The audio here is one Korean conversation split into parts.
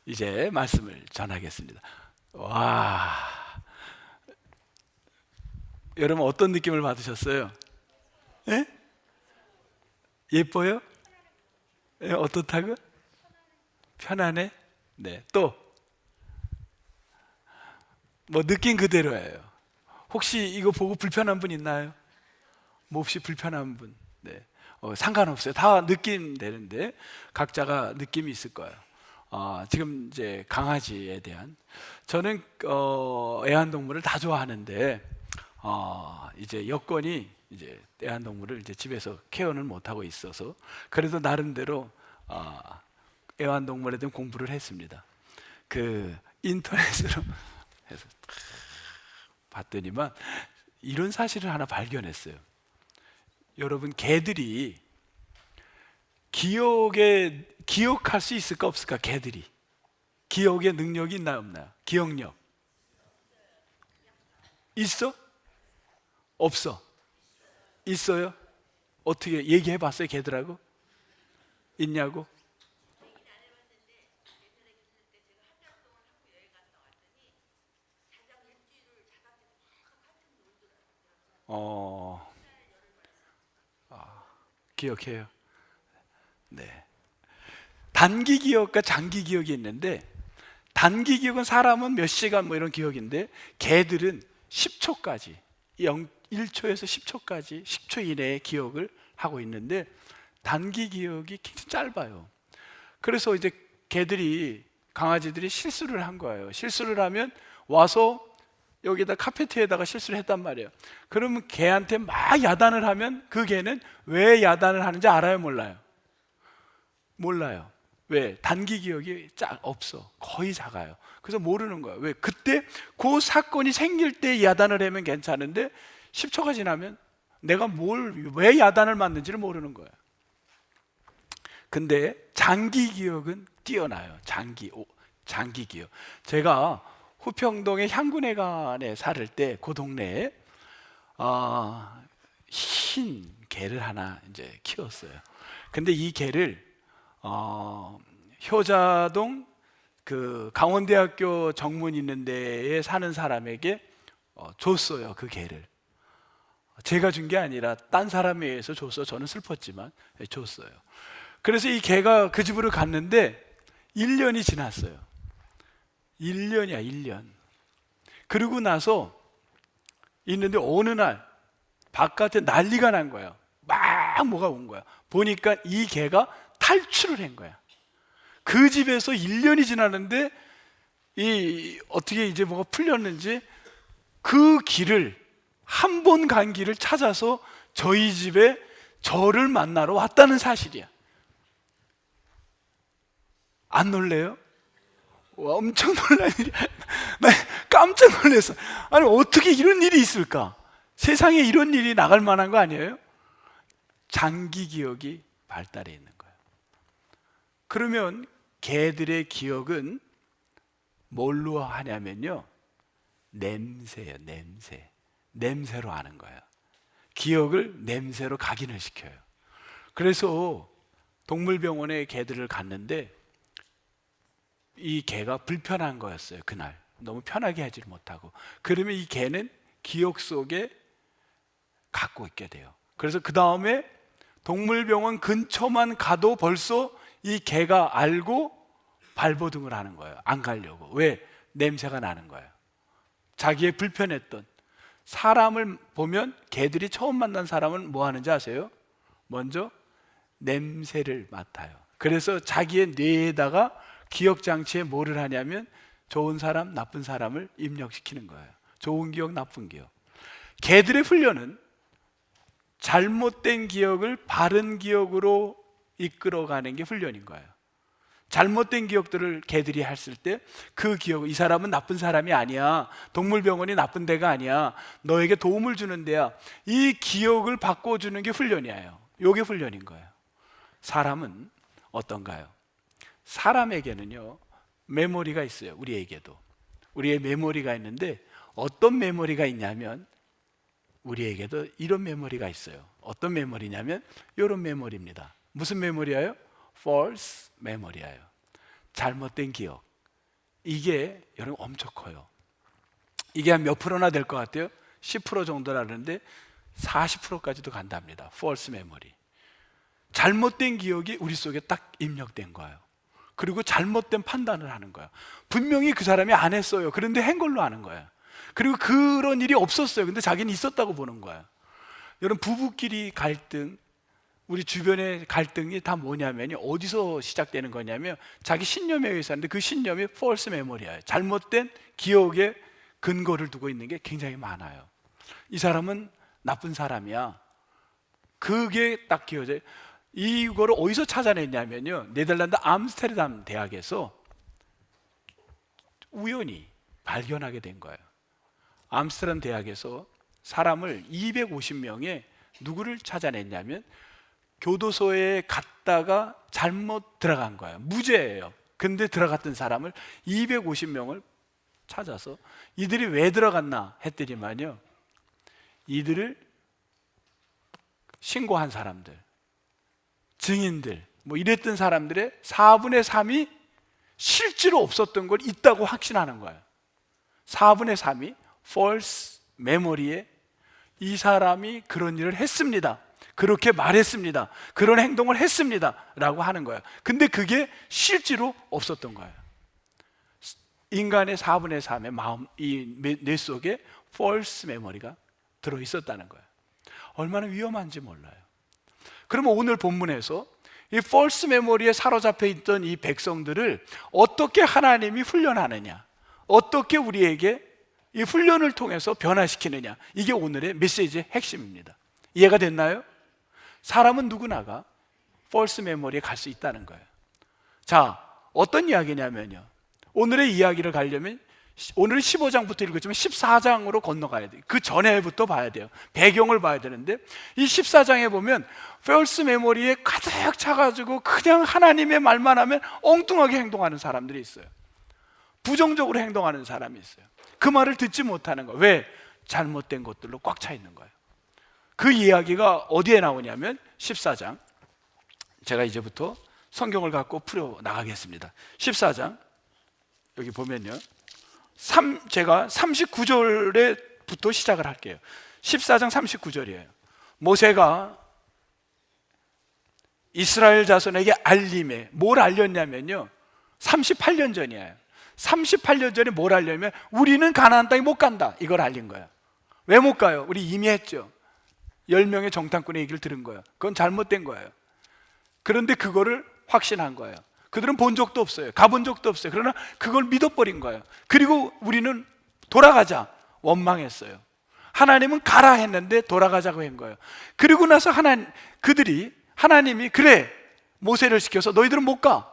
이제 말씀을 전하겠습니다. 와, 여러분 어떤 느낌을 받으셨어요? 예? 예뻐요? 예, 어떻다고? 편안해? 네, 또 뭐 느낀 그대로예요. 혹시 이거 보고 불편한 분 있나요? 뭐 없이 불편한 분? 네, 상관없어요. 다 느낌 되는데 각자가 느낌이 있을 거예요. 지금 이제 강아지에 대한 저는 애완동물을 다 좋아하는데 이제 여건이 이제 애완동물을 이제 집에서 케어는 못 하고 있어서 그래도 나름대로 애완동물에 대한 공부를 했습니다. 그 인터넷으로 해서 봤더니만 이런 사실을 하나 발견했어요. 여러분, 개들이 기억할 수 있을까 없을까? 개들이 기억의 능력이 있나요 없나요? 기억력 있어? 없어? 있어요? 어떻게 얘기해 봤어요? 개들하고? 있냐고? 어, 기억해요. 네. 단기 기억과 장기 기억이 있는데 단기 기억은 사람은 몇 시간 뭐 이런 기억인데 개들은 10초까지 1초에서 10초까지 10초 이내의 기억을 하고 있는데 단기 기억이 굉장히 짧아요. 그래서 이제 강아지들이 실수를 한 거예요. 실수를 하면 와서 여기다 카페트에다가 실수를 했단 말이에요. 그러면 개한테 막 야단을 하면 그 개는 왜 야단을 하는지 알아요, 몰라요? 몰라요. 왜? 단기 기억이 없어. 거의 작아요. 그래서 모르는 거예요. 왜? 그때 그 사건이 생길 때 야단을 하면 괜찮은데 10초가 지나면 내가 왜 야단을 맞는지를 모르는 거예요. 근데 장기 기억은 뛰어나요. 장기 기억. 제가 후평동의 향군회관에 살을 때 그 동네에 흰 개를 하나 이제 키웠어요. 근데 이 개를 효자동 그 강원대학교 정문 있는 데에 사는 사람에게 줬어요. 그 개를 제가 준 게 아니라 딴 사람에 의해서 줬어요. 저는 슬펐지만 줬어요. 그래서 이 개가 그 집으로 갔는데 1년이 지났어요. 1년이야 1년. 그러고 나서 있는데 어느 날 바깥에 난리가 난 거예요. 막 뭐가 온 거야. 보니까 이 개가 탈출을 한 거야. 그 집에서 1년이 지났는데 어떻게 이제 뭐가 풀렸는지 그 길을 한 번 간 길을 찾아서 저희 집에 저를 만나러 왔다는 사실이야. 안 놀래요? 와, 엄청 놀란 일이야. 나 깜짝 놀랐어. 아니 어떻게 이런 일이 있을까? 세상에 이런 일이 나갈 만한 거 아니에요? 장기 기억이 발달해 있는 거예요. 그러면 개들의 기억은 뭘로 하냐면요, 냄새예요. 냄새로 아는 거예요. 기억을 냄새로 각인을 시켜요. 그래서 동물병원에 개들을 갔는데 이 개가 불편한 거였어요. 그날 너무 편하게 하지를 못하고. 그러면 이 개는 기억 속에 갖고 있게 돼요. 그래서 그 다음에 동물병원 근처만 가도 벌써 이 개가 알고 발버둥을 하는 거예요. 안 가려고. 왜? 냄새가 나는 거예요. 자기의 불편했던 사람을 보면 개들이 처음 만난 사람은 뭐 하는지 아세요? 먼저 냄새를 맡아요. 그래서 자기의 뇌에다가 기억 장치에 뭐를 하냐면 좋은 사람, 나쁜 사람을 입력시키는 거예요. 좋은 기억, 나쁜 기억. 개들의 훈련은 잘못된 기억을 바른 기억으로 이끌어가는 게 훈련인 거예요. 잘못된 기억들을 개들이 했을 때 그 기억, 이 사람은 나쁜 사람이 아니야, 동물병원이 나쁜 데가 아니야, 너에게 도움을 주는 데야, 이 기억을 바꿔주는 게 훈련이에요. 이게 훈련인 거예요. 사람은 어떤가요? 사람에게는요 메모리가 있어요. 우리에게도 우리의 메모리가 있는데 어떤 메모리가 있냐면 우리에게도 이런 메모리가 있어요. 어떤 메모리냐면 이런 메모리입니다. 무슨 메모리예요? false 메모리예요. 잘못된 기억. 이게 여러분 엄청 커요. 이게 한 몇 프로나 될 것 같아요? 10% 정도라는데 40%까지도 간답니다. false memory. 잘못된 기억이 우리 속에 딱 입력된 거예요. 그리고 잘못된 판단을 하는 거예요. 분명히 그 사람이 안 했어요. 그런데 한 걸로 아는 거예요. 그리고 그런 일이 없었어요. 근데 자기는 있었다고 보는 거예요. 여러분, 부부끼리 갈등, 우리 주변의 갈등이 다 뭐냐면 어디서 시작되는 거냐면 자기 신념에 의해서 하는데 그 신념이 false memory예요. 잘못된 기억에 근거를 두고 있는 게 굉장히 많아요. 이 사람은 나쁜 사람이야. 그게 딱 기억져요. 이거를 어디서 찾아냈냐면요, 네덜란드 암스테르담 대학에서 우연히 발견하게 된 거예요. 암스테르담 대학에서 사람을 250명의 누구를 찾아냈냐면 교도소에 갔다가 잘못 들어간 거예요. 무죄예요. 근데 들어갔던 사람을 250명을 찾아서 이들이 왜 들어갔나 했더니만요, 이들을 신고한 사람들, 증인들, 뭐 이랬던 사람들의 4분의 3이 실제로 없었던 걸 있다고 확신하는 거예요. 4분의 3이 false memory에 이 사람이 그런 일을 했습니다, 그렇게 말했습니다, 그런 행동을 했습니다 라고 하는 거예요. 근데 그게 실제로 없었던 거예요. 인간의 4분의 3의 마음, 이 뇌 속에 false memory가 들어있었다는 거예요. 얼마나 위험한지 몰라요. 그러면 오늘 본문에서 이 false memory에 사로잡혀 있던 이 백성들을 어떻게 하나님이 훈련하느냐, 어떻게 우리에게 이 훈련을 통해서 변화시키느냐, 이게 오늘의 메시지의 핵심입니다. 이해가 됐나요? 사람은 누구나가 false memory에 갈 수 있다는 거예요. 자, 어떤 이야기냐면요, 오늘의 이야기를 가려면 오늘 15장부터 읽었지만 14장으로 건너가야 돼요. 그 전에부터 봐야 돼요. 배경을 봐야 되는데, 이 14장에 보면 false memory에 가득 차가지고 그냥 하나님의 말만 하면 엉뚱하게 행동하는 사람들이 있어요. 부정적으로 행동하는 사람이 있어요. 그 말을 듣지 못하는 거예요. 왜? 잘못된 것들로 꽉 차 있는 거예요. 그 이야기가 어디에 나오냐면 14장, 제가 이제부터 성경을 갖고 풀어 나가겠습니다. 14장 여기 보면요, 제가 39절에부터 시작을 할게요. 14장 39절이에요. 모세가 이스라엘 자손에게 알림에 뭘 알렸냐면요, 38년 전이에요. 38년 전에 뭘 알려면 우리는 가나안 땅에 못 간다, 이걸 알린 거예요. 왜 못 가요? 우리 이미 했죠. 10명의 정탐꾼의 얘기를 들은 거예요. 그건 잘못된 거예요. 그런데 그거를 확신한 거예요. 그들은 본 적도 없어요. 가본 적도 없어요. 그러나 그걸 믿어버린 거예요. 그리고 우리는 돌아가자, 원망했어요. 하나님은 가라 했는데 돌아가자고 한 거예요. 그리고 나서 하나님이 그래, 모세를 시켜서 너희들은 못 가,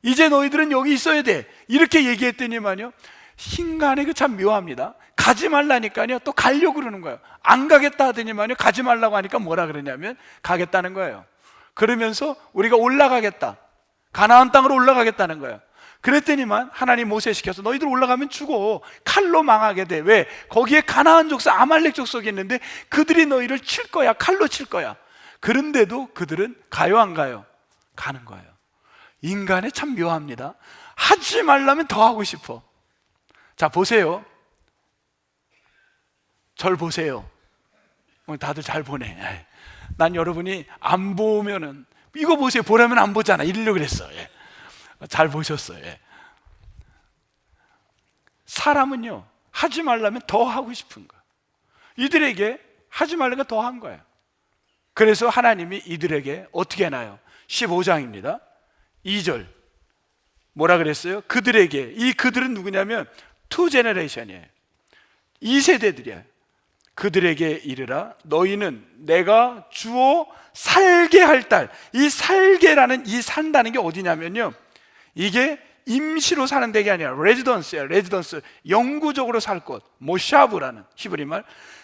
이제 너희들은 여기 있어야 돼, 이렇게 얘기했더니만요, 인간이 참 묘합니다. 가지 말라니까요 또 가려고 그러는 거예요. 안 가겠다 하더니만요, 가지 말라고 하니까 뭐라 그러냐면 가겠다는 거예요. 그러면서 우리가 올라가겠다, 가나안 땅으로 올라가겠다는 거예요. 그랬더니만 하나님 모세 시켜서 너희들 올라가면 죽어, 칼로 망하게 돼. 왜? 거기에 가나안 족속, 아말렉 족속이 있는데 그들이 너희를 칠 거야, 칼로 칠 거야. 그런데도 그들은 가요 안 가요? 가는 거예요. 인간이 참 묘합니다. 하지 말라면 더 하고 싶어. 자, 보세요. 절 보세요. 다들 잘 보네. 난 여러분이 안 보면은, 이거 보세요, 보라면 안 보잖아, 이러려고 그랬어. 예. 잘 보셨어요. 예. 사람은요, 하지 말라면 더 하고 싶은 거예요. 이들에게 하지 말라니까 더 한 거예요. 그래서 하나님이 이들에게 어떻게 하나요? 15장입니다 2절 뭐라 그랬어요? 그들에게, 이 그들은 누구냐면 투 제너레이션이에요. 2세대들이에요. 그들에게 이르라, 너희는 내가 주어 살게 할 딸. 이 살게라는, 이 산다는 게 어디냐면요, 이게 임시로 사는 데가 아니라 레지던스예요. 레지던스, 영구적으로 살 곳, 모샤브라는 히브리 말.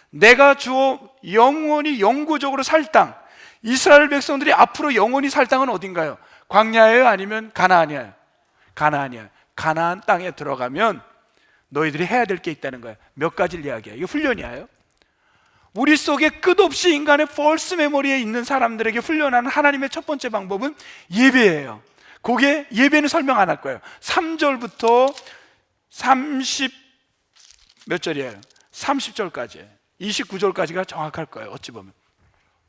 내가 주어 영원히 영구적으로 살 땅. 이스라엘 백성들이 앞으로 영원히 살 땅은 어딘가요? 광야예요? 아니면 가나안이에요? 가나안이에요. 가나안 땅에 들어가면 너희들이 해야 될 게 있다는 거예요. 몇 가지를 이야기해요. 이게 훈련이에요. 우리 속에 끝없이 인간의 false memory에 있는 사람들에게 훈련하는 하나님의 첫 번째 방법은 예배예요. 그게, 예배는 설명 안 할 거예요. 3절부터 30 몇 절이에요? 30절까지, 29절까지가 정확할 거예요. 어찌 보면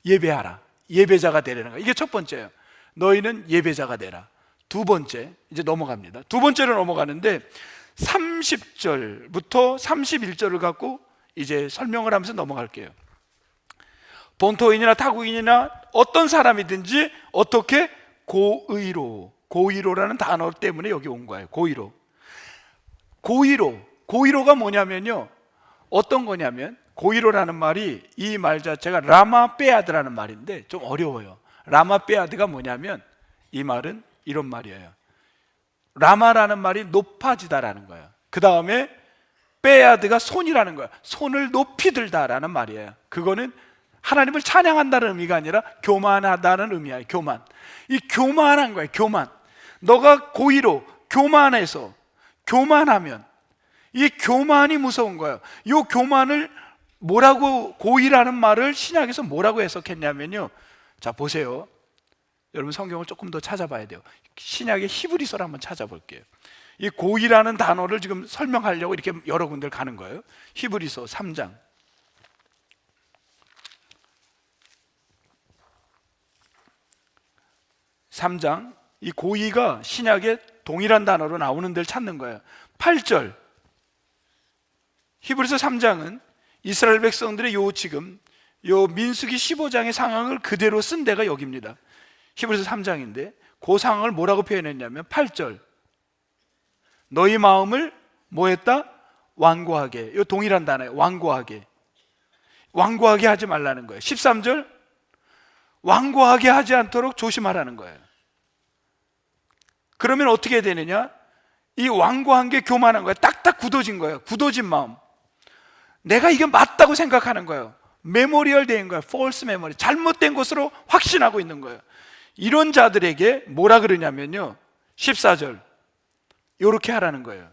예배하라, 예배자가 되라는 거예요. 이게 첫 번째예요. 너희는 예배자가 되라. 두 번째, 이제 넘어갑니다. 두 번째로 넘어가는데 30절부터 31절을 갖고 이제 설명을 하면서 넘어갈게요. 본토인이나 타국인이나 어떤 사람이든지 어떻게 고의로, 고의로라는 단어 때문에 여기 온 거예요. 고의로. 고의로가 뭐냐면요, 어떤 거냐면, 고의로라는 말이, 이 말 자체가 라마페아드라는 말인데 좀 어려워요. 라마페아드가 뭐냐면, 이 말은 이런 말이에요. 라마라는 말이 높아지다라는 거예요. 그 다음에 빼아드가 손이라는 거예요. 손을 높이 들다라는 말이에요. 그거는 하나님을 찬양한다는 의미가 아니라 교만하다는 의미예요. 교만. 이 교만한 거예요. 교만. 너가 고의로 교만해서, 교만하면, 이 교만이 무서운 거예요. 이 교만을 뭐라고, 고의라는 말을 신약에서 뭐라고 해석했냐면요, 자 보세요. 여러분 성경을 조금 더 찾아봐야 돼요. 신약의 히브리서를 한번 찾아볼게요. 이 고의라는 단어를 지금 설명하려고 이렇게 여러 군데를 가는 거예요. 히브리서 3장. 이 고의가 신약에 동일한 단어로 나오는 데를 찾는 거예요. 8절. 히브리서 3장은 이스라엘 백성들의 지금 민수기 15장의 상황을 그대로 쓴 데가 여기입니다. 히브리서 3장인데 그 상황을 뭐라고 표현했냐면 8절. 너희 마음을 뭐 했다? 완고하게. 이 동일한 단어예요. 완고하게. 완고하게 하지 말라는 거예요. 13절. 완고하게 하지 않도록 조심하라는 거예요. 그러면 어떻게 되느냐? 이 완고한 게 교만한 거예요. 딱딱 굳어진 거예요. 굳어진 마음. 내가 이게 맞다고 생각하는 거예요. 메모리얼 된 거예요. false memory. 잘못된 것으로 확신하고 있는 거예요. 이런 자들에게 뭐라 그러냐면요, 14절 이렇게 하라는 거예요.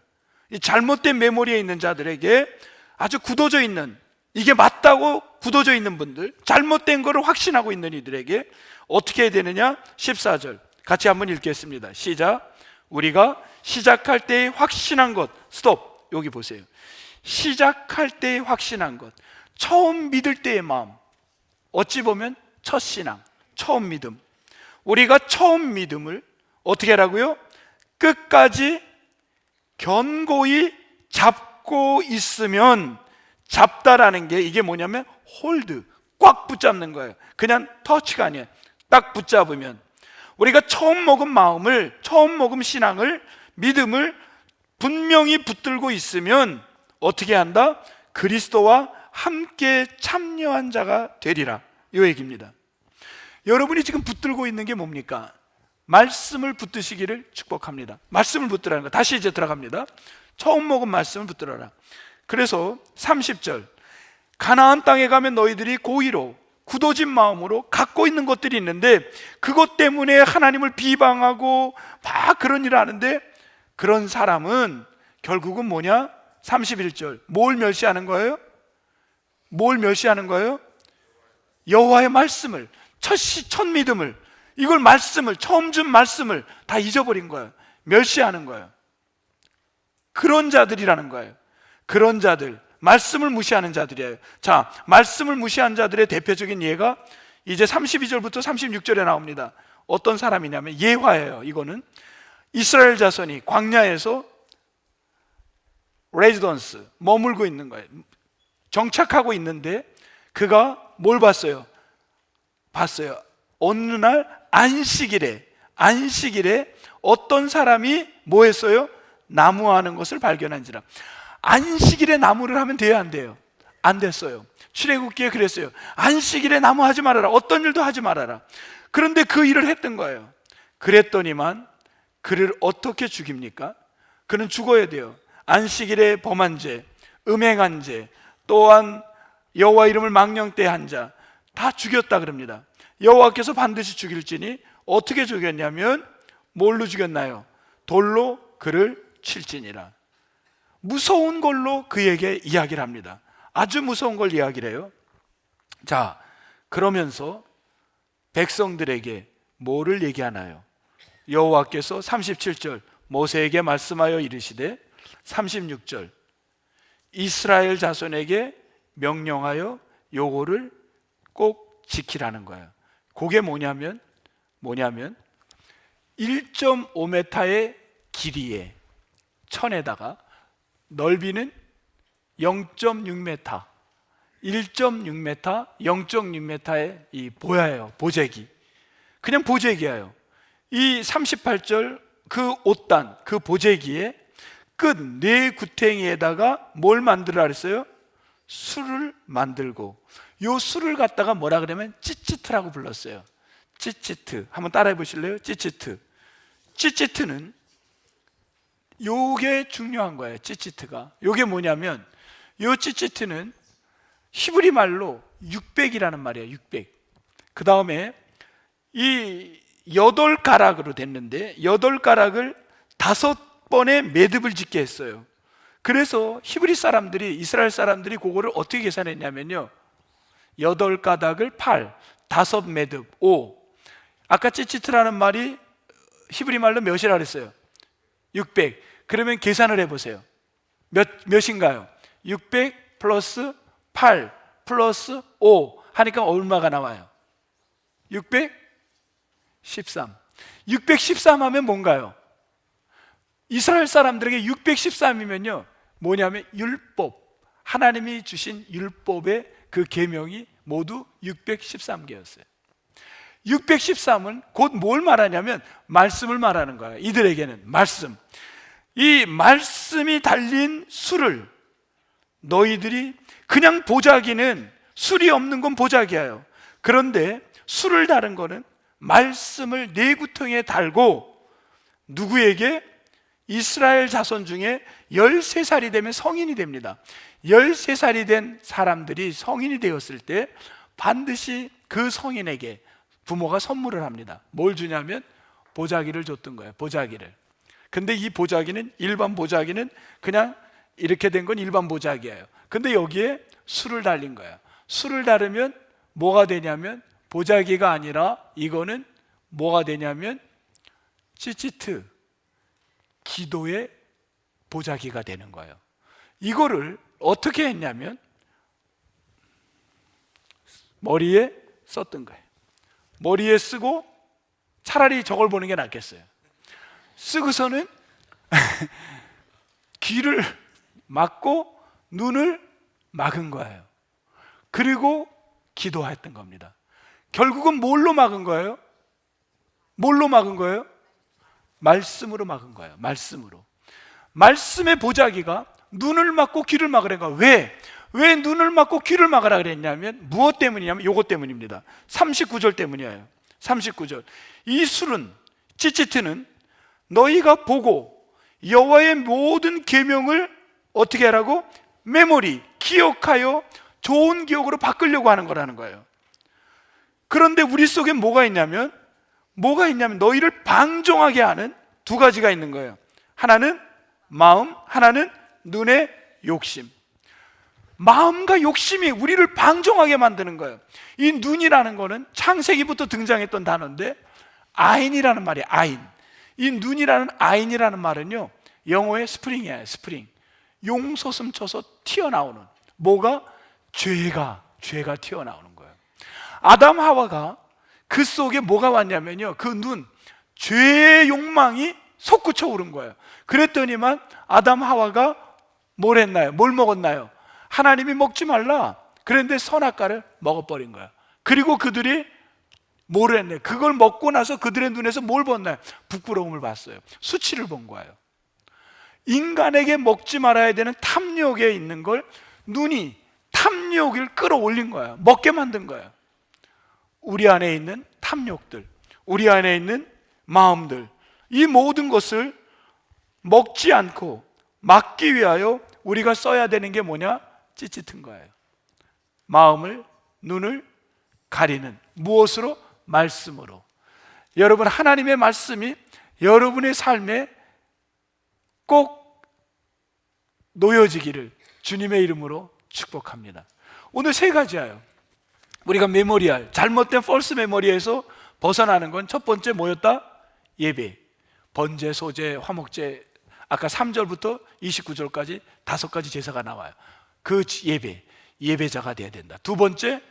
이 잘못된 메모리에 있는 자들에게, 아주 굳어져 있는, 이게 맞다고 굳어져 있는 분들, 잘못된 거를 확신하고 있는 이들에게 어떻게 해야 되느냐? 14절 같이 한번 읽겠습니다. 시작. 우리가 시작할 때에 확신한 것. 스톱. 여기 보세요. 시작할 때에 확신한 것, 처음 믿을 때의 마음, 어찌 보면 첫 신앙, 처음 믿음. 우리가 처음 믿음을 어떻게 하라고요? 끝까지 견고히 잡고 있으면, 잡다라는 게 이게 뭐냐면 홀드, 꽉 붙잡는 거예요. 그냥 터치가 아니에요. 딱 붙잡으면, 우리가 처음 먹은 마음을, 처음 먹은 신앙을, 믿음을 분명히 붙들고 있으면 어떻게 한다? 그리스도와 함께 참여한 자가 되리라, 이 얘기입니다. 여러분이 지금 붙들고 있는 게 뭡니까? 말씀을 붙드시기를 축복합니다. 말씀을 붙들라는 거. 다시 이제 들어갑니다. 처음 먹은 말씀을 붙들어라. 그래서 30절, 가나안 땅에 가면 너희들이 고의로, 굳어진 마음으로 갖고 있는 것들이 있는데 그것 때문에 하나님을 비방하고 막 그런 일을 하는데, 그런 사람은 결국은 뭐냐? 31절, 뭘 멸시하는 거예요? 뭘 멸시하는 거예요? 여호와의 말씀을, 첫 믿음을, 이걸 말씀을, 처음 준 말씀을 다 잊어버린 거예요. 멸시하는 거예요. 그런 자들이라는 거예요. 그런 자들, 말씀을 무시하는 자들이에요. 자, 말씀을 무시한 자들의 대표적인 예가 이제 32절부터 36절에 나옵니다. 어떤 사람이냐면 예화예요. 이거는 이스라엘 자손이 광야에서 레지던스, 머물고 있는 거예요. 정착하고 있는데 그가 뭘 봤어요? 어느 날 안식일에 어떤 사람이 뭐 했어요? 나무하는 것을 발견한지라. 안식일에 나무를 하면 돼요, 안 돼요? 안 됐어요. 출애굽기에 그랬어요. 안식일에 나무 하지 말아라. 어떤 일도 하지 말아라. 그런데 그 일을 했던 거예요. 그랬더니만 그를 어떻게 죽입니까? 그는 죽어야 돼요. 안식일에 범한 죄, 음행한 죄, 또한 여호와 이름을 망령되한 자 다 죽였다 그럽니다. 여호와께서 반드시 죽일지니 어떻게 죽였냐면 뭘로 죽였나요? 돌로 그를 칠지니라. 무서운 걸로 그에게 이야기를 합니다. 아주 무서운 걸 이야기를 해요. 자, 그러면서 백성들에게 뭐를 얘기하나요? 여호와께서 37절 모세에게 말씀하여 이르시되 36절 이스라엘 자손에게 명령하여 요거를 꼭 지키라는 거예요. 그게 뭐냐면 1.5m의 길이에 천에다가 넓이는 0.6m, 1.6m, 0.6m의 이 보야예요. 보재기. 그냥 보재기예요. 이 38절 그 옷단, 그 보재기에 끝 네 구탱이에다가 뭘 만들라 그랬어요? 술을 만들고, 요 술을 갖다가 뭐라 그러면 찌찌트라고 불렀어요. 찌찌트. 한번 따라해 보실래요? 찌찌트. 찌찌트는 요게 중요한 거예요. 찌찌트가. 요게 뭐냐면 요 찌찌트는 히브리 말로 600이라는 말이에요. 600. 그 다음에 이 8가락으로 됐는데 8가락을 5번의 매듭을 짓게 했어요. 그래서 히브리 사람들이, 이스라엘 사람들이 그거를 어떻게 계산했냐면요, 8가닥을 8, 5매듭 5. 아까 찌찌트라는 말이 히브리 말로 몇이라 그랬어요? 600. 그러면 계산을 해보세요. 몇인가요? 600 플러스 8 플러스 5 하니까 얼마가 나와요? 613. 613 하면 뭔가요? 이스라엘 사람들에게 613이면요 뭐냐면 율법, 하나님이 주신 율법의 그 계명이 모두 613개였어요 613은 곧 뭘 말하냐면 말씀을 말하는 거예요. 이들에게는 말씀, 이 말씀이 달린 술을 너희들이, 그냥 보자기는 술이 없는 건 보자기예요. 그런데 술을 다른 거는 말씀을 네 구통에 달고, 누구에게? 이스라엘 자손 중에 13살이 되면 성인이 됩니다. 13살이 된 사람들이 성인이 되었을 때 반드시 그 성인에게 부모가 선물을 합니다. 뭘 주냐면 보자기를 줬던 거예요. 보자기를. 근데 이 보자기는, 일반 보자기는 그냥 이렇게 된 건 일반 보자기예요. 근데 여기에 술을 달린 거예요. 술을 달으면 뭐가 되냐면, 보자기가 아니라 이거는 뭐가 되냐면 찌찌트, 기도의 보자기가 되는 거예요. 이거를 어떻게 했냐면 머리에 썼던 거예요. 머리에 쓰고, 차라리 저걸 보는 게 낫겠어요. 쓰고서는 귀를 막고 눈을 막은 거예요. 그리고 기도했던 겁니다. 결국은 뭘로 막은 거예요? 뭘로 막은 거예요? 말씀으로 막은 거예요. 말씀으로. 말씀의 보자기가 눈을 막고 귀를 막으라는 거예요. 왜 눈을 막고 귀를 막으라 그랬냐면, 무엇 때문이냐면 요것 때문입니다. 39절 때문이에요. 39절. 이 술은, 찌찌트는 너희가 보고 여호와의 모든 계명을 어떻게 하라고? 메모리, 기억하여 좋은 기억으로 바꾸려고 하는 거라는 거예요. 그런데 우리 속에 뭐가 있냐면 너희를 방종하게 하는 두 가지가 있는 거예요. 하나는 마음, 하나는 눈의 욕심. 마음과 욕심이 우리를 방종하게 만드는 거예요. 이 눈이라는 거는 창세기부터 등장했던 단어인데 아인이라는 말이에요. 아인. 이 눈이라는 아인이라는 말은요, 영어의 스프링이에요. 스프링. 용솟음 쳐서 튀어나오는, 뭐가? 죄가 튀어나오는 거예요. 아담 하와가 그 속에 뭐가 왔냐면요, 그 눈, 죄의 욕망이 솟구쳐 오른 거예요. 그랬더니만 아담 하와가 뭘 했나요? 뭘 먹었나요? 하나님이 먹지 말라 그랬는데 선악과를 먹어버린 거예요. 그리고 그들이 뭘 했나요? 그걸 먹고 나서 그들의 눈에서 뭘 봤나요? 부끄러움을 봤어요. 수치를 본 거예요. 인간에게 먹지 말아야 되는 탐욕에 있는 걸 눈이 탐욕을 끌어올린 거예요. 먹게 만든 거예요. 우리 안에 있는 탐욕들, 우리 안에 있는 마음들, 이 모든 것을 먹지 않고 막기 위하여 우리가 써야 되는 게 뭐냐? 찌찌튼 거예요. 마음을, 눈을 가리는, 무엇으로? 말씀으로. 여러분, 하나님의 말씀이 여러분의 삶에 꼭 놓여지기를 주님의 이름으로 축복합니다. 오늘 세 가지예요. 우리가 메모리할, 잘못된 펄스 메모리에서 벗어나는 건 첫 번째 뭐였다? 예배. 번제, 소제, 화목제 아까 3절부터 29절까지 5가지 제사가 나와요. 그 예배자가 돼야 된다. 두 번째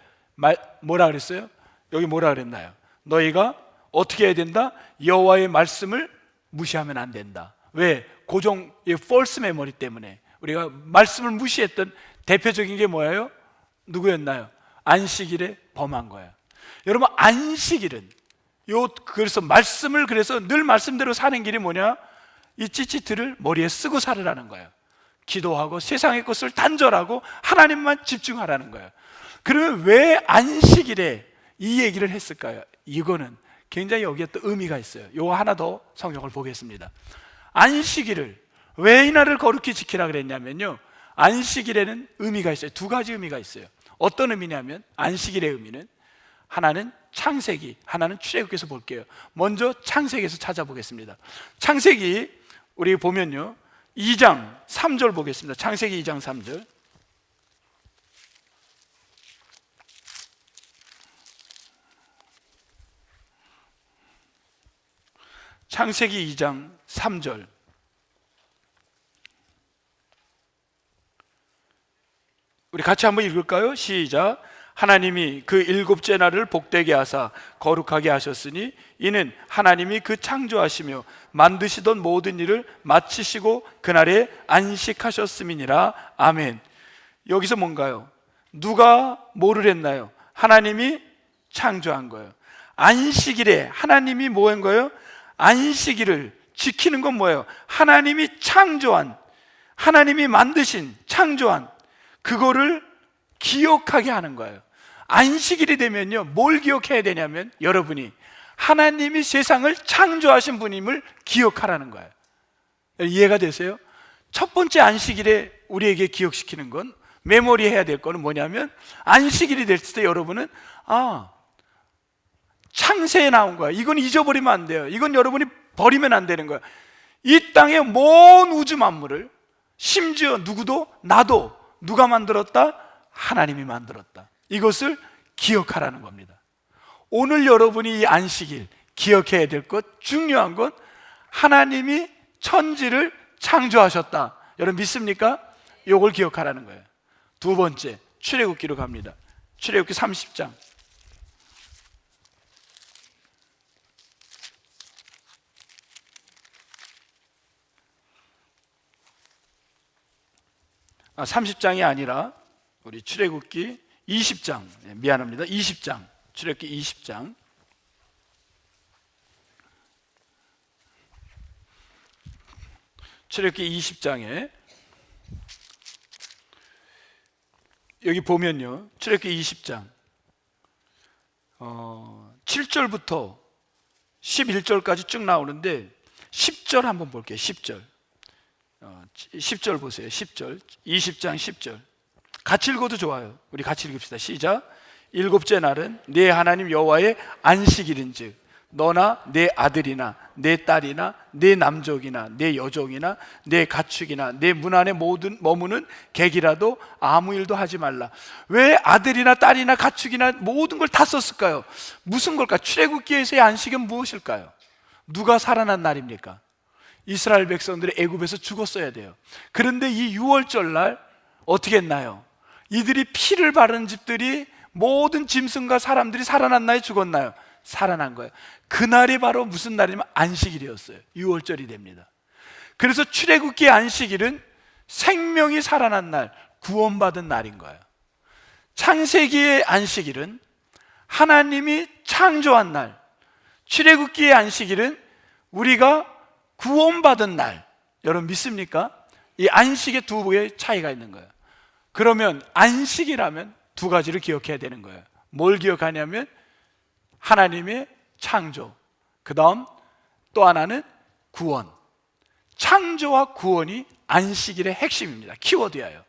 뭐라 그랬어요? 여기 뭐라 그랬나요? 너희가 어떻게 해야 된다? 여호와의 말씀을 무시하면 안 된다. 왜? 고정 false memory 때문에 우리가 말씀을 무시했던 대표적인 게 뭐예요? 누구였나요? 안식일에 범한 거예요. 여러분, 안식일은 그래서 말씀을, 그래서 늘 말씀대로 사는 길이 뭐냐? 이 찌찌트를 머리에 쓰고 살으라는 거예요. 기도하고 세상의 것을 단절하고 하나님만 집중하라는 거예요. 그러면 왜 안식일에 이 얘기를 했을까요? 이거는 굉장히 여기에 또 의미가 있어요. 요거 하나 더 성경을 보겠습니다. 안식일을 왜 이 날을 거룩히 지키라 그랬냐면요, 안식일에는 의미가 있어요. 2가지 의미가 있어요. 어떤 의미냐면, 안식일의 의미는 하나는 창세기, 하나는 출애굽기에서 볼게요. 먼저 창세기에서 찾아보겠습니다. 창세기 우리 보면요, 2장 3절 보겠습니다. 창세기 2장 3절. 창세기 2장 3절. 우리 같이 한번 읽을까요? 시작. 하나님이 그 7째 날을 복되게 하사 거룩하게 하셨으니 이는 하나님이 그 창조하시며 만드시던 모든 일을 마치시고 그날에 안식하셨음이니라. 아멘. 여기서 뭔가요? 누가 뭐를 했나요? 하나님이 창조한 거예요. 안식일에 하나님이 뭐 한 거예요? 안식일을 지키는 건 뭐예요? 하나님이 창조한, 하나님이 만드신, 창조한 그거를 기억하게 하는 거예요. 안식일이 되면요, 뭘 기억해야 되냐면, 여러분이 하나님이 세상을 창조하신 분임을 기억하라는 거예요. 이해가 되세요? 첫 번째 안식일에 우리에게 기억시키는 건, 메모리 해야 될 거는 뭐냐면, 안식일이 됐을 때 여러분은 창세에 나온 거야. 이건 잊어버리면 안 돼요. 이건 여러분이 버리면 안 되는 거야. 이 땅의 먼 우주 만물을, 심지어 누구도, 나도 누가 만들었다? 하나님이 만들었다. 이것을 기억하라는 겁니다. 오늘 여러분이 이 안식일 기억해야 될 것, 중요한 건 하나님이 천지를 창조하셨다. 여러분 믿습니까? 이걸 기억하라는 거예요. 두 번째, 출애굽기로 갑니다. 출애굽기 30장. 아, 30장이 아니라 우리 출애굽기 20장, 미안합니다. 20장, 출애굽기 20장. 출애굽기 20장에 여기 보면요, 출애굽기 20장 7절부터 11절까지 쭉 나오는데 10절 한번 볼게요. 10절 10절 보세요. 10절, 20장 10절 같이 읽어도 좋아요. 우리 같이 읽읍시다. 시작. 7째 날은 네 하나님 여호와의 안식일인즉 너나 네 아들이나 네 딸이나 네 남족이나 네 여종이나 네 가축이나 네 문 안에 모든 머무는 객이라도 아무 일도 하지 말라. 왜 아들이나 딸이나 가축이나 모든 걸 다 썼을까요? 무슨 걸까? 출애굽기에서의 안식은 무엇일까요? 누가 살아난 날입니까? 이스라엘 백성들이 애굽에서 죽었어야 돼요. 그런데 이 6월절 날 어떻게 했나요? 이들이 피를 바른 집들이, 모든 짐승과 사람들이 살아났나요? 죽었나요? 살아난 거예요. 그날이 바로 무슨 날이냐면 안식일이었어요. 6월절이 됩니다. 그래서 출애굽기의 안식일은 생명이 살아난 날, 구원받은 날인 거예요. 창세기의 안식일은 하나님이 창조한 날, 출애굽기의 안식일은 우리가 구원받은 날. 여러분 믿습니까? 이 안식의 두 개의 차이가 있는 거예요. 그러면 안식이라면 두 가지를 기억해야 되는 거예요. 뭘 기억하냐면 하나님의 창조, 그 다음 또 하나는 구원. 창조와 구원이 안식일의 핵심입니다. 키워드예요.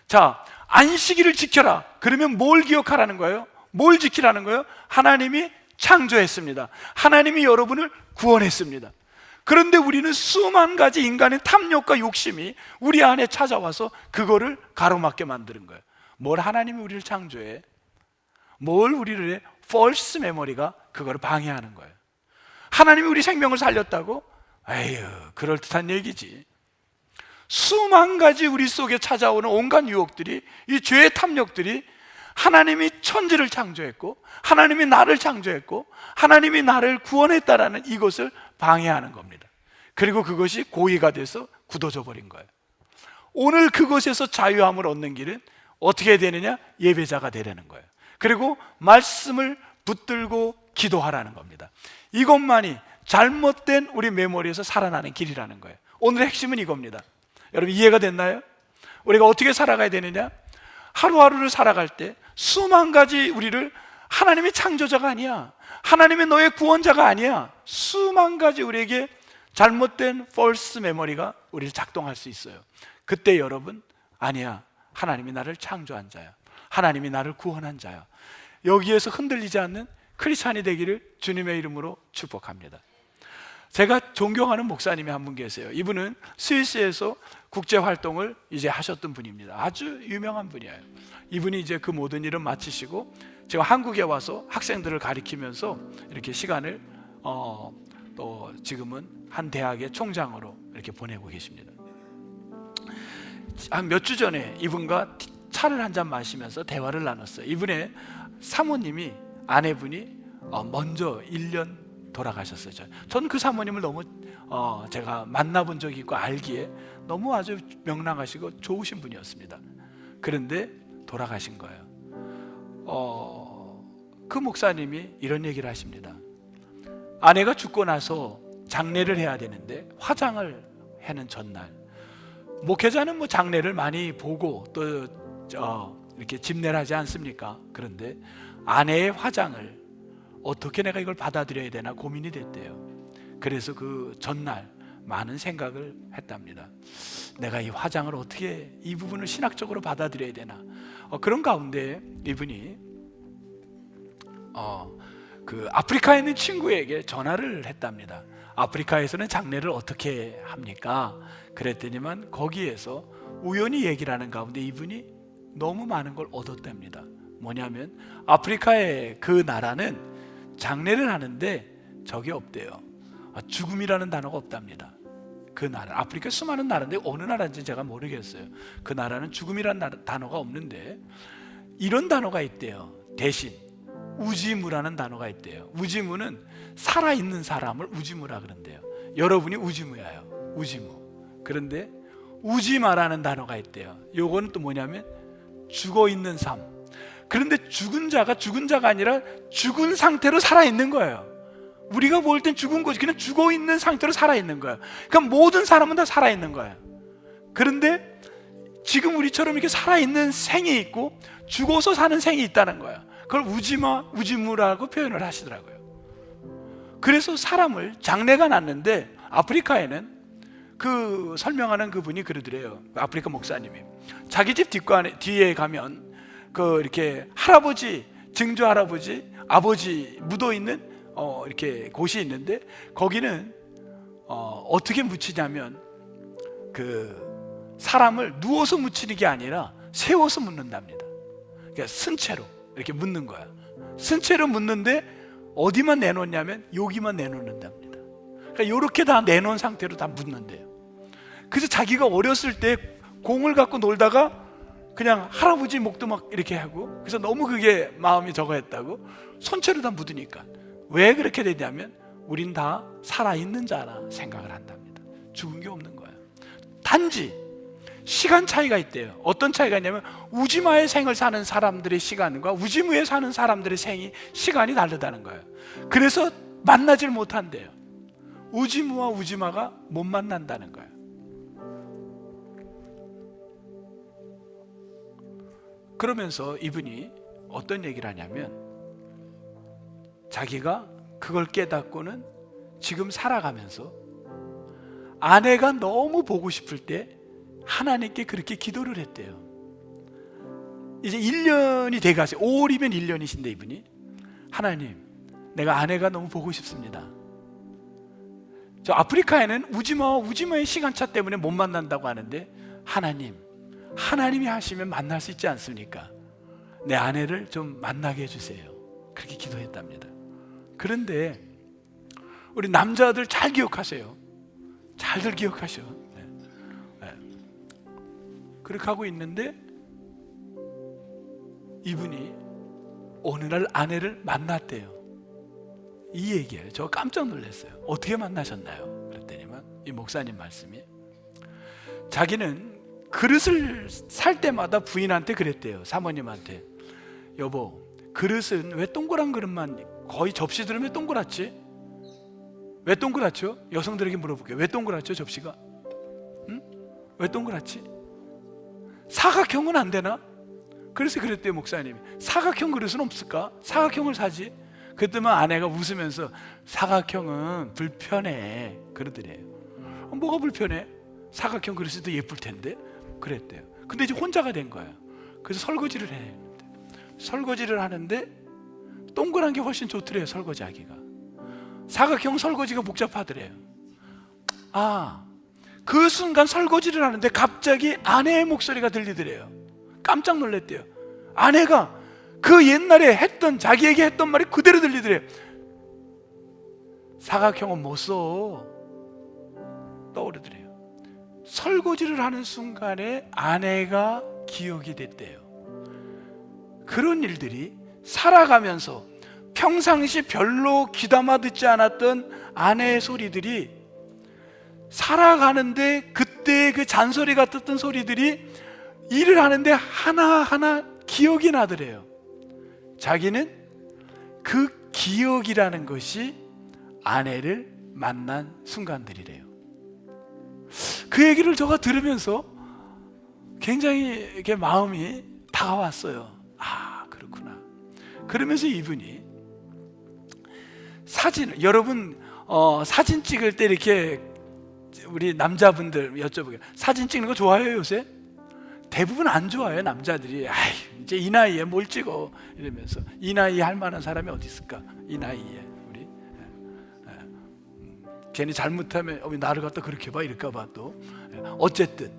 자, 안식일을 지켜라. 그러면 뭘 기억하라는 거예요? 뭘 지키라는 거예요? 하나님이 창조했습니다. 하나님이 여러분을 구원했습니다. 그런데 우리는 수만 가지 인간의 탐욕과 욕심이 우리 안에 찾아와서 그거를 가로막게 만드는 거예요. 뭘 하나님이 우리를 창조해? 뭘 우리를 해? false memory가 그거를 방해하는 거예요. 하나님이 우리 생명을 살렸다고? 에휴, 그럴듯한 얘기지. 수만 가지 우리 속에 찾아오는 온갖 유혹들이, 이 죄의 탐욕들이 하나님이 천지를 창조했고 하나님이 나를 창조했고 하나님이 나를 구원했다라는 이것을 방해하는 겁니다. 그리고 그것이 고의가 돼서 굳어져 버린 거예요. 오늘 그것에서 자유함을 얻는 길은 어떻게 되느냐? 예배자가 되려는 거예요. 그리고 말씀을 붙들고 기도하라는 겁니다. 이것만이 잘못된 우리 메모리에서 살아나는 길이라는 거예요. 오늘의 핵심은 이겁니다. 여러분 이해가 됐나요? 우리가 어떻게 살아가야 되느냐? 하루하루를 살아갈 때 수만 가지 우리를, 하나님이 창조자가 아니야, 하나님이 너의 구원자가 아니야, 수만 가지 우리에게 잘못된 false 메모리가 우리를 작동할 수 있어요. 그때 여러분, 아니야, 하나님이 나를 창조한 자야, 하나님이 나를 구원한 자야, 여기에서 흔들리지 않는 크리스찬이 되기를 주님의 이름으로 축복합니다. 제가 존경하는 목사님이 한 분 계세요. 이분은 스위스에서 국제 활동을 이제 하셨던 분입니다. 아주 유명한 분이에요. 이분이 이제 그 모든 일을 마치시고 제가 한국에 와서 학생들을 가리키면서 이렇게 시간을 또 지금은 한 대학의 총장으로 이렇게 보내고 계십니다. 한 몇 주 전에 이분과 차를 한잔 마시면서 대화를 나눴어요. 이분의 사모님이, 아내분이 먼저 1년 돌아가셨어요. 저는 그 사모님을 너무 제가 만나본 적이 있고 알기에 너무 아주 명랑하시고 좋으신 분이었습니다. 그런데 돌아가신 거예요. 그 목사님이 이런 얘기를 하십니다. 아내가 죽고 나서 장례를 해야 되는데 화장을 하는 전날, 목회자는 뭐 장례를 많이 보고 또 이렇게 집례를 하지 않습니까? 그런데 아내의 화장을 어떻게 내가 이걸 받아들여야 되나 고민이 됐대요. 그래서 그 전날 많은 생각을 했답니다. 내가 이 화장을 어떻게, 이 부분을 신학적으로 받아들여야 되나. 그런 가운데 이분이 그 아프리카에 있는 친구에게 전화를 했답니다. 아프리카에서는 장례를 어떻게 합니까? 그랬더니만 거기에서 우연히 얘기를 하는 가운데 이분이 너무 많은 걸 얻었답니다. 뭐냐면 아프리카의 그 나라는 장례를 하는데 저게 없대요. 죽음이라는 단어가 없답니다. 그 나라, 아프리카 수많은 나라인데 어느 나라인지 제가 모르겠어요. 그 나라는 죽음이라는 단어가 없는데 이런 단어가 있대요. 대신 우지무라는 단어가 있대요. 우지무는 살아있는 사람을 우지무라 그런대요. 여러분이 우지무예요. 우지무. 그런데 우지마라는 단어가 있대요. 요거는 또 뭐냐면 죽어있는 삶. 그런데 죽은 자가 죽은 자가 아니라 죽은 상태로 살아있는 거예요. 우리가 볼 땐 죽은 거지. 그냥 죽어있는 상태로 살아있는 거예요. 그러니까 모든 사람은 다 살아있는 거예요. 그런데 지금 우리처럼 이렇게 살아있는 생이 있고 죽어서 사는 생이 있다는 거예요. 그걸 우지마, 우지무라고 표현을 하시더라고요. 그래서 사람을, 장례가 났는데 아프리카에는 그 설명하는 그분이 그러더래요. 아프리카 목사님이 자기 집 뒤에 가면 그 이렇게 할아버지, 증조 할아버지, 아버지 묻어 있는 이렇게 곳이 있는데 거기는 어떻게 묻히냐면 그 사람을 누워서 묻히는 게 아니라 세워서 묻는답니다. 그러니까 쓴채로 이렇게 묻는 거야. 쓴채로 묻는데 어디만 내놓냐면 여기만 내놓는답니다. 그러니까 이렇게 다 내놓은 상태로 다 묻는데요. 그래서 자기가 어렸을 때 공을 갖고 놀다가 그냥 할아버지 목도 막 이렇게 하고, 그래서 너무 그게 마음이 저거 했다고 손채로 다 묻으니까. 왜 그렇게 되냐면 우린 다 살아있는 자라 생각을 한답니다. 죽은 게 없는 거예요. 단지 시간 차이가 있대요. 어떤 차이가 있냐면 우지마의 생을 사는 사람들의 시간과 우지무에 사는 사람들의 시간이 다르다는 거예요. 그래서 만나질 못한대요. 우지무와 우지마가 못 만난다는 거예요. 그러면서 이분이 어떤 얘기를 하냐면 자기가 그걸 깨닫고는 지금 살아가면서 아내가 너무 보고 싶을 때 하나님께 그렇게 기도를 했대요. 이제 1년이 돼가세요. 5월이면 1년이신데 이분이, 하나님, 내가 아내가 너무 보고 싶습니다. 저 아프리카에는 우지마와 우지마의 시간차 때문에 못 만난다고 하는데 하나님이 하시면 만날 수 있지 않습니까? 내 아내를 좀 만나게 해주세요. 그렇게 기도했답니다. 그런데 우리 남자들 잘 기억하세요. 잘들 기억하셔. 그렇게 하고 있는데 이분이 어느 날 아내를 만났대요. 이 얘기예요. 저 깜짝 놀랐어요. 어떻게 만나셨나요? 그랬더니만 이 목사님 말씀이, 자기는 그릇을 살 때마다 부인한테 그랬대요. 사모님한테, 여보, 그릇은 왜 동그란 그릇만, 거의 접시들은 왜 동그랗지? 왜 동그랗죠? 여성들에게 물어볼게요. 왜 동그랗죠, 접시가? 응? 왜 동그랗지? 사각형은 안 되나? 그래서 그랬대요, 목사님이. 사각형 그릇은 없을까? 사각형을 사지. 그랬더니 아내가 웃으면서 사각형은 불편해 그러더래요. 뭐가 불편해? 사각형 그릇이 더 예쁠 텐데. 그랬대요. 근데 이제 혼자가 된 거예요. 그래서 설거지를 해. 설거지를 하는데 동그란 게 훨씬 좋더래요, 설거지하기가. 사각형 설거지가 복잡하더래요. 그 순간 설거지를 하는데 갑자기 아내의 목소리가 들리더래요. 깜짝 놀랐대요. 아내가 그 옛날에 했던, 자기에게 했던 말이 그대로 들리더래요. 사각형은 못 써. 떠오르더래요. 설거지를 하는 순간에 아내가 기억이 됐대요. 그런 일들이 살아가면서 평상시 별로 귀담아 듣지 않았던 아내의 소리들이 살아가는데 그때 그 잔소리 같았던 소리들이 일을 하는데 하나하나 기억이 나더래요. 자기는 그 기억이라는 것이 아내를 만난 순간들이래요. 그 얘기를 제가 들으면서 굉장히 이렇게 마음이 다가왔어요. 그렇구나. 그러면서 이분이 여러분 사진 찍을 때 이렇게 우리 남자분들 여쭤보게요. 사진 찍는 거 좋아해요, 요새? 대부분 안 좋아해요, 남자들이. 이제 이 나이에 뭘 찍어 이러면서. 이 나이에 할 만한 사람이 어디 있을까? 이 나이에 우리 괜히 잘못하면 나를 갖다 그렇게 봐 이럴까 봐. 또 어쨌든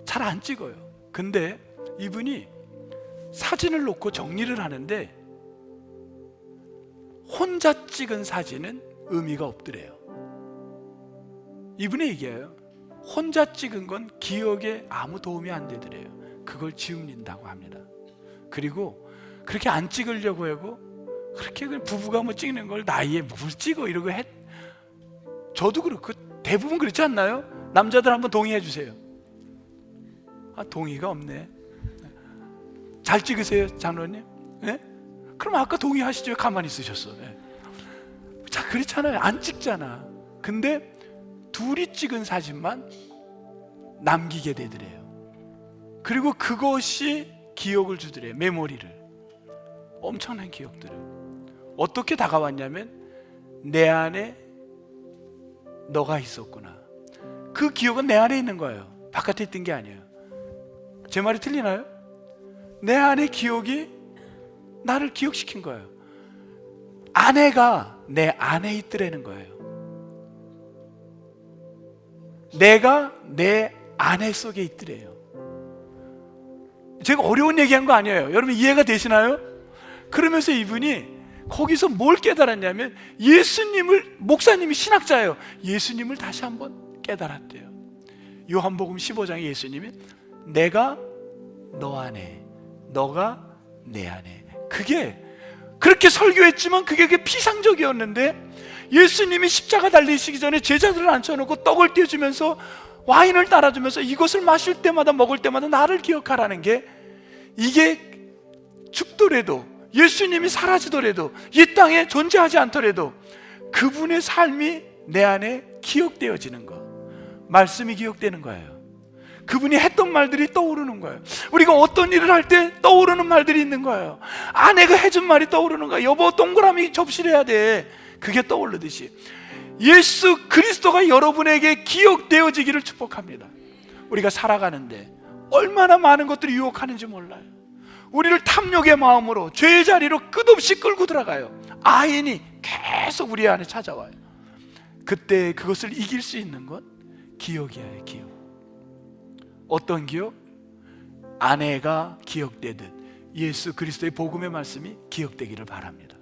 잘 안 찍어요. 근데 이분이 사진을 놓고 정리를 하는데 혼자 찍은 사진은 의미가 없더래요. 이분의 얘기예요. 혼자 찍은 건 기억에 아무 도움이 안 되더래요. 그걸 지운다고 합니다. 그리고 그렇게 안 찍으려고 하고, 그렇게 부부가 뭐 찍는 걸 나이에 뭘 찍어 이러고 저도 그렇고 대부분 그렇지 않나요? 남자들 한번 동의해 주세요. 동의가 없네. 잘 찍으세요, 장로님? 네? 그럼 아까 동의하시죠? 왜 가만히 있으셨어? 네. 자, 그렇잖아요. 안 찍잖아. 근데 둘이 찍은 사진만 남기게 되더래요. 그리고 그것이 기억을 주더래요. 메모리를. 엄청난 기억들을. 어떻게 다가왔냐면, 내 안에 너가 있었구나. 그 기억은 내 안에 있는 거예요. 바깥에 있던 게 아니에요. 제 말이 틀리나요? 내 안에 기억이 나를 기억시킨 거예요. 아내가 내 안에 있더라는 거예요. 내가 내 아내 속에 있더래요. 제가 어려운 얘기한 거 아니에요. 여러분 이해가 되시나요? 그러면서 이분이 거기서 뭘 깨달았냐면, 목사님이 신학자예요. 예수님을 다시 한번 깨달았대요. 요한복음 15장에 예수님이 내가 너 안에, 너가 내 안에. 그게 그렇게 설교했지만 그게 피상적이었는데, 예수님이 십자가 달리시기 전에 제자들을 앉혀놓고 떡을 떼어주면서 와인을 따라주면서 이것을 마실 때마다 먹을 때마다 나를 기억하라는 게, 이게 죽더라도, 예수님이 사라지더라도, 이 땅에 존재하지 않더라도 그분의 삶이 내 안에 기억되어지는 거, 말씀이 기억되는 거예요. 그분이 했던 말들이 떠오르는 거예요. 우리가 어떤 일을 할 때 떠오르는 말들이 있는 거예요. 아내가 해준 말이 떠오르는 거예요. 여보, 동그라미 접시를 해야 돼. 그게 떠오르듯이 예수 그리스도가 여러분에게 기억되어지기를 축복합니다. 우리가 살아가는데 얼마나 많은 것들이 유혹하는지 몰라요. 우리를 탐욕의 마음으로 죄의 자리로 끝없이 끌고 들어가요. 아인이 계속 우리 안에 찾아와요. 그때 그것을 이길 수 있는 건 기억이에요. 기억. 어떤 기억? 아내가 기억되듯 예수 그리스도의 복음의 말씀이 기억되기를 바랍니다.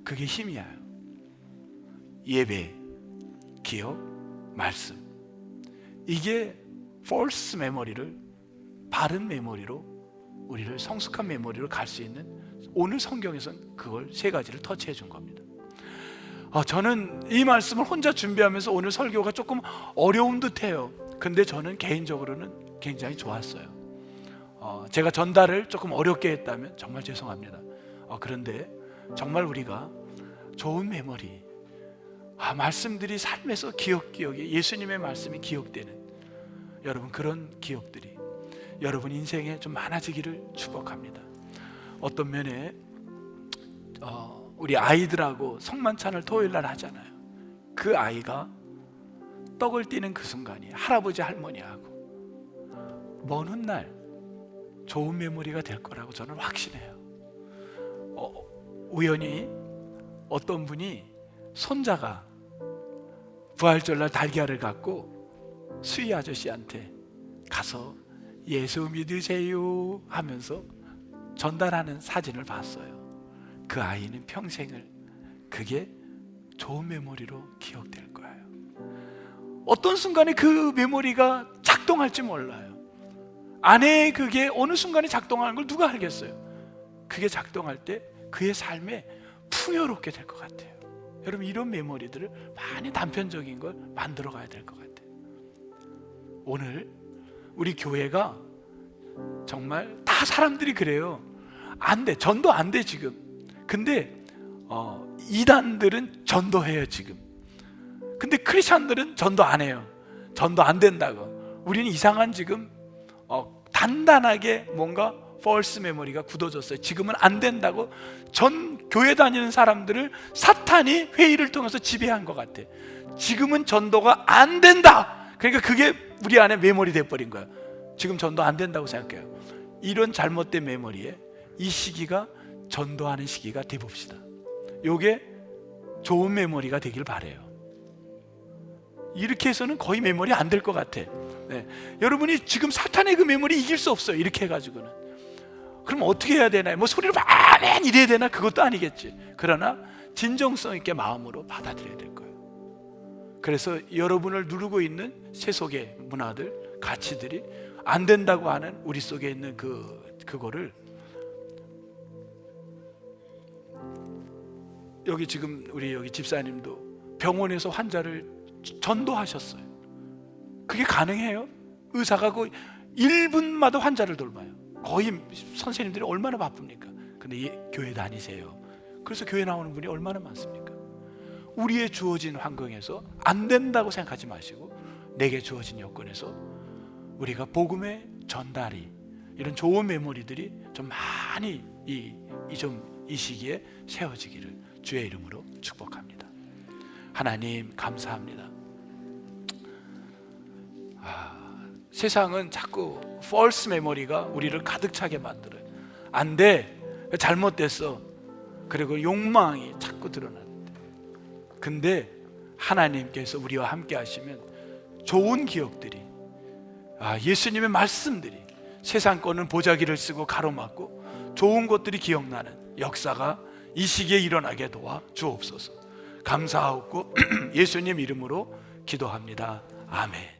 그게 힘이에요. 예배, 기억, 말씀. 이게 false 메모리를 바른 메모리로, 우리를 성숙한 메모리로 갈 수 있는, 오늘 성경에서는 그걸 세 가지를 터치해 준 겁니다. 저는 이 말씀을 혼자 준비하면서 오늘 설교가 조금 어려운 듯해요. 근데 저는 개인적으로는 굉장히 좋았어요. 제가 전달을 조금 어렵게 했다면 정말 죄송합니다. 그런데 정말 우리가 좋은 메모리, 말씀들이 삶에서 기억에 예수님의 말씀이 기억되는, 여러분 그런 기억들이 여러분 인생에 좀 많아지기를 축복합니다. 어떤 면에 우리 아이들하고 성만찬을 토요일날 하잖아요. 그 아이가 떡을 띠는 그 순간이 할아버지 할머니하고 먼 훗날 좋은 메모리가 될 거라고 저는 확신해요. 우연히 어떤 분이 손자가 부활절날 달걀을 갖고 수희 아저씨한테 가서 예수 믿으세요 하면서 전달하는 사진을 봤어요. 그 아이는 평생을 그게 좋은 메모리로 기억될 거예요. 어떤 순간에 그 메모리가 작동할지 몰라요. 안에 그게 어느 순간에 작동하는 걸 누가 알겠어요? 그게 작동할 때 그의 삶에 풍요롭게 될 것 같아요. 여러분 이런 메모리들을 많이 단편적인 걸 만들어 가야 될 것 같아요. 오늘 우리 교회가 정말 다 사람들이 그래요. 안 돼, 전도 안 돼 지금. 근데 이단들은 전도해요 지금. 근데 크리스찬들은 전도 안 해요. 전도 안 된다고. 우리는 이상한 지금 단단하게 뭔가 false 메모리가 굳어졌어요. 지금은 안 된다고 전 교회 다니는 사람들을 사탄이 회의를 통해서 지배한 것 같아. 지금은 전도가 안 된다. 그러니까 그게 우리 안에 메모리 돼버린 거야. 지금 전도 안 된다고 생각해요. 이런 잘못된 메모리에 이 시기가 전도하는 시기가 돼봅시다. 요게 좋은 메모리가 되길 바래요. 이렇게 해서는 거의 메모리 안 될 것 같아. 네. 여러분이 지금 사탄의 그 메모리 이길 수 없어요. 이렇게 해가지고는. 그럼 어떻게 해야 되나요? 뭐 소리를 아멘 이래야 되나? 그것도 아니겠지. 그러나 진정성 있게 마음으로 받아들여야 될 거예요. 그래서 여러분을 누르고 있는 세속의 문화들, 가치들이 안 된다고 하는 우리 속에 있는 그거를, 여기 지금 우리 여기 집사님도 병원에서 환자를 전도하셨어요. 그게 가능해요? 의사가 그 1분마다 환자를 돌봐요. 거의 선생님들이 얼마나 바쁩니까? 근데 교회 다니세요. 그래서 교회 나오는 분이 얼마나 많습니까? 우리의 주어진 환경에서 안 된다고 생각하지 마시고 내게 주어진 여건에서 우리가 복음의 전달이, 이런 좋은 메모리들이 좀 많이 이 시기에 세워지기를 주의 이름으로 축복합니다. 하나님 감사합니다. 세상은 자꾸 false 메모리가 우리를 가득 차게 만들어요. 안 돼, 잘못됐어, 그리고 욕망이 자꾸 드러나는데, 근데 하나님께서 우리와 함께 하시면 좋은 기억들이, 예수님의 말씀들이, 세상 거는 보자기를 쓰고 가로막고 좋은 것들이 기억나는 역사가 이 시기에 일어나게 도와 주옵소서. 감사하고 예수님 이름으로 기도합니다. 아멘.